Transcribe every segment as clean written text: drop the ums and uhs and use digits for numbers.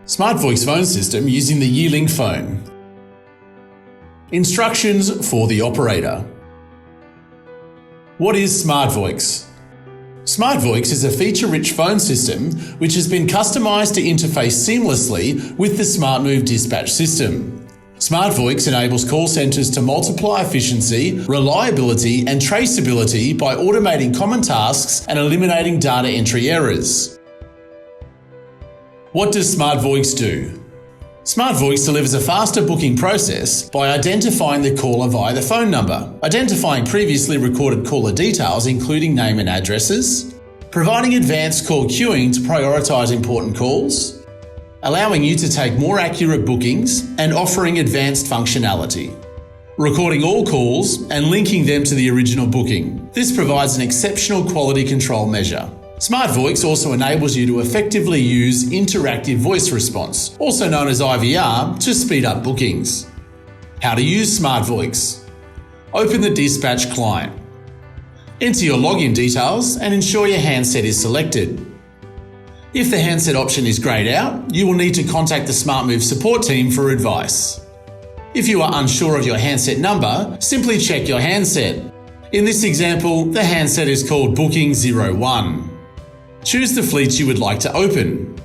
SmartVoix phone system using the Yealink phone. Instructions for the operator. What is SmartVoix? SmartVoix is a feature-rich phone system which has been customised to interface seamlessly with the SmartMove dispatch system. SmartVoix enables call centres to multiply efficiency, reliability and traceability by automating common tasks and eliminating data entry errors. What does SmartVoix do? SmartVoix delivers a faster booking process by identifying the caller via the phone number, identifying previously recorded caller details including name and addresses, providing advanced call queuing to prioritise important calls, allowing you to take more accurate bookings and offering advanced functionality, recording all calls and linking them to the original booking. This provides an exceptional quality control measure. SmartVoix also enables you to effectively use interactive voice response, also known as IVR, to speed up bookings. How to use SmartVoix. Open the dispatch client. Enter your login details and ensure your handset is selected. If the handset option is greyed out, you will need to contact the SmartMove support team for advice. If you are unsure of your handset number, simply check your handset. In this example, the handset is called Booking 01. Choose the fleets you would like to open.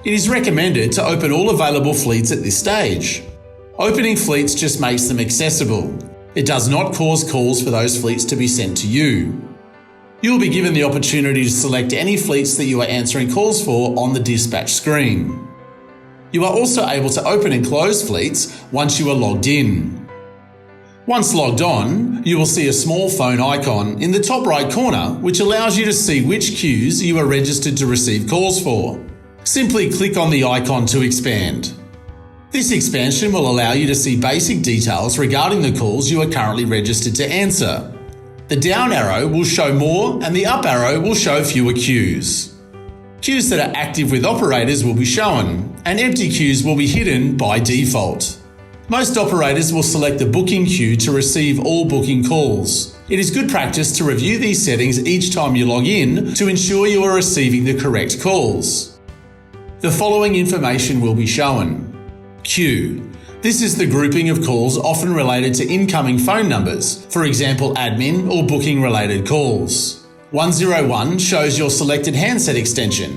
It is recommended to open all available fleets at this stage. Opening fleets just makes them accessible. It does not cause calls for those fleets to be sent to you. You will be given the opportunity to select any fleets that you are answering calls for on the dispatch screen. You are also able to open and close fleets once you are logged in. Once logged on, you will see a small phone icon in the top right corner which allows you to see which queues you are registered to receive calls for. Simply click on the icon to expand. This expansion will allow you to see basic details regarding the calls you are currently registered to answer. The down arrow will show more and the up arrow will show fewer queues. Queues that are active with operators will be shown, and empty queues will be hidden by default. Most operators will select the booking queue to receive all booking calls. It is good practice to review these settings each time you log in to ensure you are receiving the correct calls. The following information will be shown. Queue. This is the grouping of calls often related to incoming phone numbers, for example admin or booking related calls. 101 shows your selected handset extension.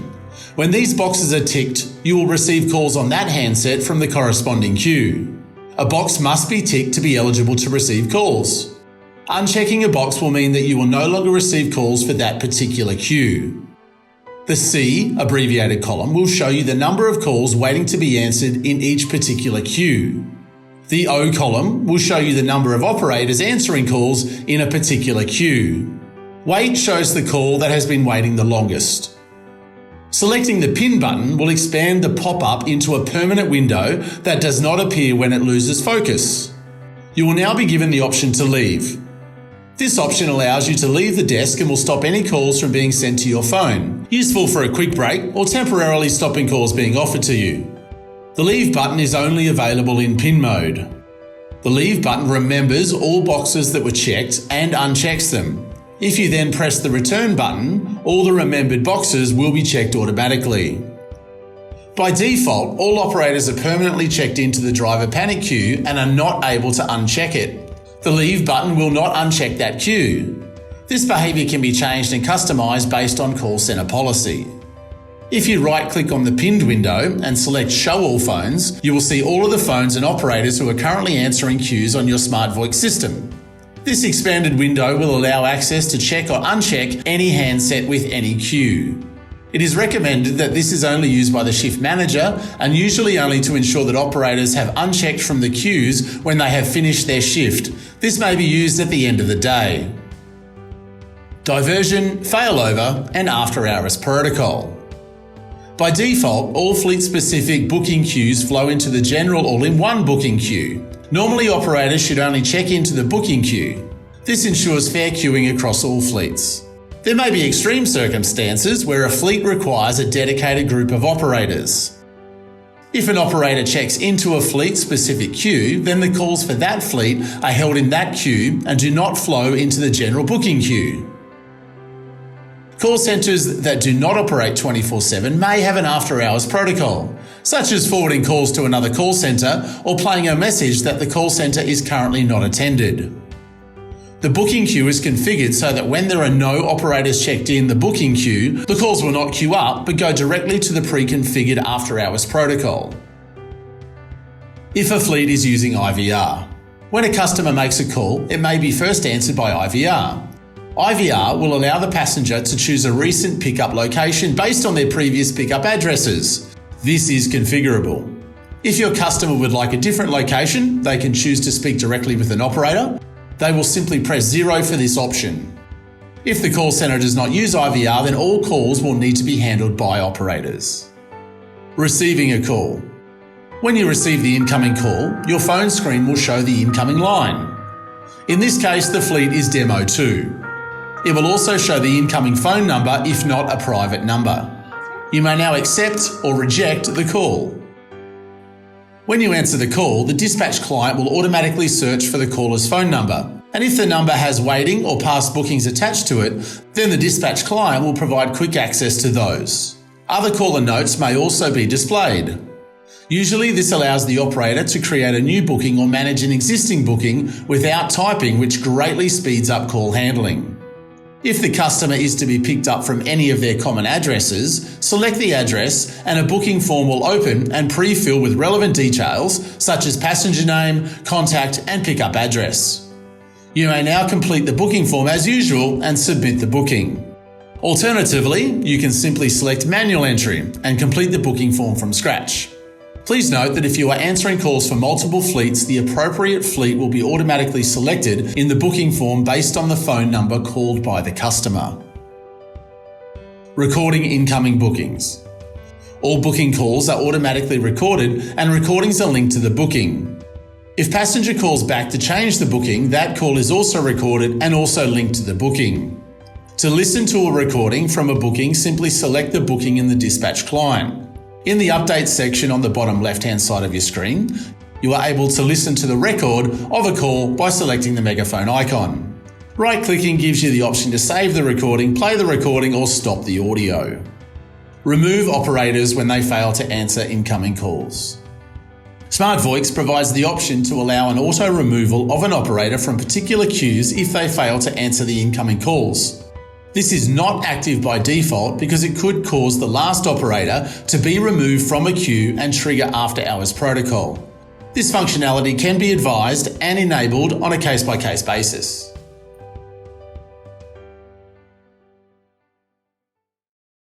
When these boxes are ticked, you will receive calls on that handset from the corresponding queue. A box must be ticked to be eligible to receive calls. Unchecking a box will mean that you will no longer receive calls for that particular queue. The C, abbreviated column, will show you the number of calls waiting to be answered in each particular queue. The O column will show you the number of operators answering calls in a particular queue. Wait shows the call that has been waiting the longest. Selecting the pin button will expand the pop-up into a permanent window that does not appear when it loses focus. You will now be given the option to leave. This option allows you to leave the desk and will stop any calls from being sent to your phone, useful for a quick break or temporarily stopping calls being offered to you. The leave button is only available in pin mode. The leave button remembers all boxes that were checked and unchecks them. If you then press the return button, all the remembered boxes will be checked automatically. By default, all operators are permanently checked into the driver panic queue and are not able to uncheck it. The leave button will not uncheck that queue. This behaviour can be changed and customised based on call centre policy. If you right-click on the pinned window and select Show All Phones, you will see all of the phones and operators who are currently answering queues on your SmartVoix system. This expanded window will allow access to check or uncheck any handset with any queue. It is recommended that this is only used by the shift manager and usually only to ensure that operators have unchecked from the queues when they have finished their shift. This may be used at the end of the day. Diversion, failover and after-hours protocol. By default, all fleet-specific booking queues flow into the general all-in-one booking queue. Normally, operators should only check into the booking queue. This ensures fair queuing across all fleets. There may be extreme circumstances where a fleet requires a dedicated group of operators. If an operator checks into a fleet-specific queue, then the calls for that fleet are held in that queue and do not flow into the general booking queue. Call centres that do not operate 24/7 may have an after-hours protocol, such as forwarding calls to another call centre or playing a message that the call centre is currently not attended. The booking queue is configured so that when there are no operators checked in the booking queue, the calls will not queue up but go directly to the pre-configured after-hours protocol. If a fleet is using IVR. When a customer makes a call, it may be first answered by IVR. IVR will allow the passenger to choose a recent pickup location based on their previous pickup addresses. This is configurable. If your customer would like a different location, they can choose to speak directly with an operator. They will simply press 0 for this option. If the call centre does not use IVR, then all calls will need to be handled by operators. Receiving a call. When you receive the incoming call, your phone screen will show the incoming line. In this case, the fleet is Demo 2. It will also show the incoming phone number if not a private number. You may now accept or reject the call. When you answer the call, the dispatch client will automatically search for the caller's phone number, and if the number has waiting or past bookings attached to it, then the dispatch client will provide quick access to those. Other caller notes may also be displayed. Usually this allows the operator to create a new booking or manage an existing booking without typing, which greatly speeds up call handling. If the customer is to be picked up from any of their common addresses, select the address and a booking form will open and pre-fill with relevant details such as passenger name, contact and pickup address. You may now complete the booking form as usual and submit the booking. Alternatively, you can simply select manual entry and complete the booking form from scratch. Please note that if you are answering calls for multiple fleets, the appropriate fleet will be automatically selected in the booking form based on the phone number called by the customer. Recording incoming bookings. All booking calls are automatically recorded and recordings are linked to the booking. If passenger calls back to change the booking, that call is also recorded and also linked to the booking. To listen to a recording from a booking, simply select the booking in the dispatch client. In the Update section on the bottom left-hand side of your screen, you are able to listen to the record of a call by selecting the megaphone icon. Right-clicking gives you the option to save the recording, play the recording, or stop the audio. Remove operators when they fail to answer incoming calls. SmartVoix provides the option to allow an auto removal of an operator from particular queues if they fail to answer the incoming calls. This is not active by default because it could cause the last operator to be removed from a queue and trigger after-hours protocol. This functionality can be advised and enabled on a case-by-case basis.